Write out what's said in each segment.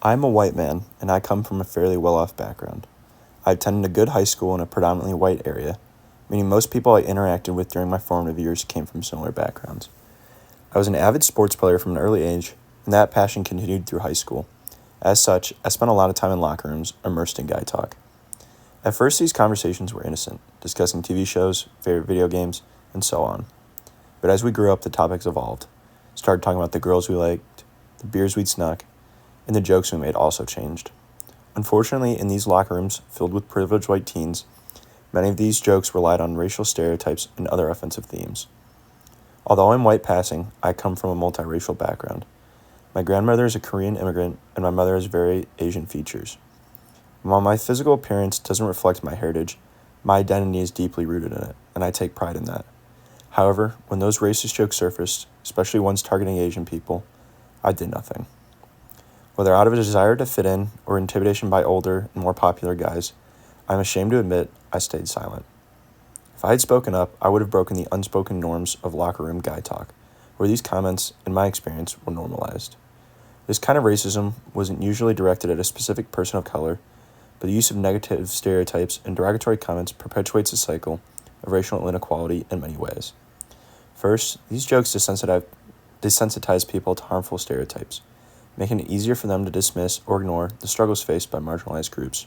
I'm a white man, and I come from a fairly well-off background. I attended a good high school in a predominantly white area, meaning most people I interacted with during my formative years came from similar backgrounds. I was an avid sports player from an early age, and that passion continued through high school. As such, I spent a lot of time in locker rooms, immersed in guy talk. At first, these conversations were innocent, discussing TV shows, favorite video games, and so on. But as we grew up, the topics evolved. Started talking about the girls we liked, the beers we'd snuck, and the jokes we made also changed. Unfortunately, in these locker rooms filled with privileged white teens, many of these jokes relied on racial stereotypes and other offensive themes. Although I'm white passing, I come from a multiracial background. My grandmother is a Korean immigrant, and my mother has very Asian features. While my physical appearance doesn't reflect my heritage, my identity is deeply rooted in it, and I take pride in that. However, when those racist jokes surfaced, especially ones targeting Asian people, I did nothing. Whether out of a desire to fit in or intimidation by older and more popular guys, I'm ashamed to admit I stayed silent. If I had spoken up, I would have broken the unspoken norms of locker room guy talk, where these comments, in my experience, were normalized. This kind of racism wasn't usually directed at a specific person of color, but the use of negative stereotypes and derogatory comments perpetuates a cycle of racial inequality in many ways. First, these jokes desensitize people to harmful stereotypes, making it easier for them to dismiss or ignore the struggles faced by marginalized groups.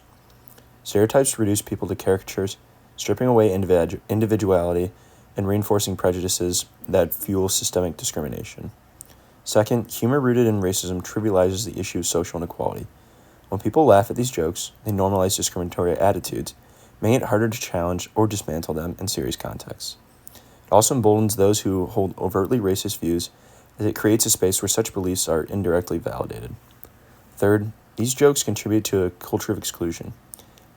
Stereotypes reduce people to caricatures, stripping away individuality and reinforcing prejudices that fuel systemic discrimination. Second, humor rooted in racism trivializes the issue of social inequality. When people laugh at these jokes, they normalize discriminatory attitudes, making it harder to challenge or dismantle them in serious contexts. It also emboldens those who hold overtly racist views, as it creates a space where such beliefs are indirectly validated. Third, these jokes contribute to a culture of exclusion.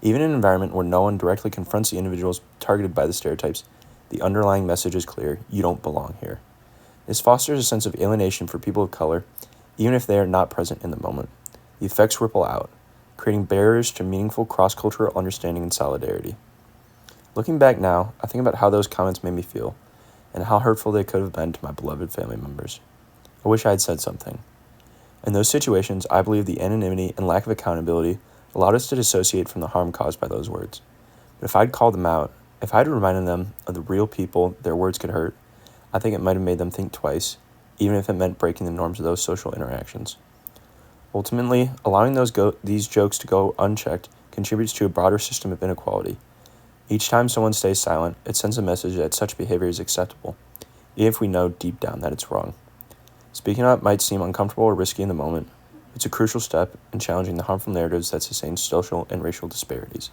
Even in an environment where no one directly confronts the individuals targeted by the stereotypes, the underlying message is clear: you don't belong here. This fosters a sense of alienation for people of color, even if they are not present in the moment. The effects ripple out, creating barriers to meaningful cross-cultural understanding and solidarity. Looking back now, I think about how those comments made me feel, and how hurtful they could have been to my beloved family members. I wish I had said something. In those situations, I believe the anonymity and lack of accountability allowed us to dissociate from the harm caused by those words. But if I'd called them out, if I'd reminded them of the real people their words could hurt, I think it might have made them think twice, even if it meant breaking the norms of those social interactions. Ultimately, allowing these jokes to go unchecked contributes to a broader system of inequality. Each time someone stays silent, it sends a message that such behavior is acceptable, even if we know deep down that it's wrong. Speaking up might seem uncomfortable or risky in the moment. It's a crucial step in challenging the harmful narratives that sustain social and racial disparities.